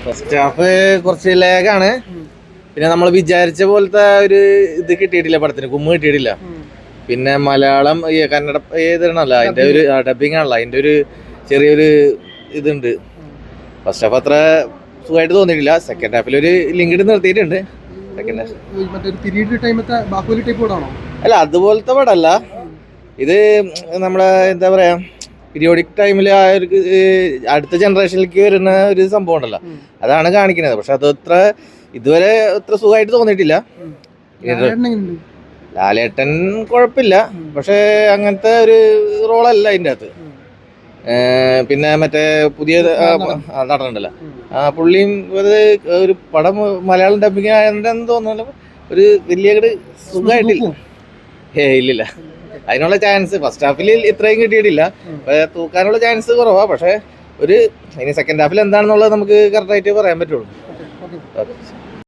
First half കുറച്ച് ലേഗാണ്. പിന്നെ നമ്മൾ വിചാരിച്ച പോലത്തെ ഒരു ഇത് കിട്ടിയിട്ടില്ല, പടത്തിന് കുമ്മ് കിട്ടിയിട്ടില്ല. പിന്നെ മലയാളം കന്നഡ ഏതാണല്ലോ അതിന്റെ ഒരു ഡബിങ് ആണല്ലോ, അതിന്റെ ഒരു ചെറിയൊരു ഇതുണ്ട്. ഫസ്റ്റ് ഹാഫ് അത്ര സുഖമായിട്ട് തോന്നിയിട്ടില്ല. സെക്കൻഡ് ഹാഫിൽ ഒരു ലിങ്ക് നിർത്തിയിട്ടുണ്ട്. അല്ല, അതുപോലത്തെ പടമല്ല ഇത്. നമ്മളെ എന്താ പറയാ, പീരിയോഡിക് ടൈമിൽ ആ ഒരു അടുത്ത ജനറേഷനിലേക്ക് വരുന്ന ഒരു സംഭവം ഉണ്ടല്ലോ, അതാണ് കാണിക്കുന്നത്. പക്ഷെ അത് ഇതുവരെ അത്ര സുഖമായിട്ട് തോന്നിയിട്ടില്ല. ലാലേട്ടൻ കുഴപ്പമില്ല, പക്ഷെ അങ്ങനത്തെ ഒരു റോളല്ല അതിൻ്റെ അകത്ത്. പിന്നെ മറ്റേ പുതിയ നടനുണ്ടല്ലോ, പുള്ളിയും ഒരു പടം മലയാളം ഡബിങ് ആയതെന്ന് തോന്നുന്നല്ലോ, ഒരു വലിയ സുഖമായിട്ടില്ല. ഇല്ലില്ല, അതിനുള്ള ചാൻസ് ഫസ്റ്റ് ഹാഫിൽ ഇത്രയും കിട്ടിയിട്ടില്ല. തൂക്കാനുള്ള ചാൻസ് കുറവാ. പക്ഷെ ഇനി സെക്കൻഡ് ഹാഫിൽ എന്താണെന്നുള്ളത് നമുക്ക് കറക്റ്റായിട്ട് പറയാൻ പറ്റുള്ളൂ.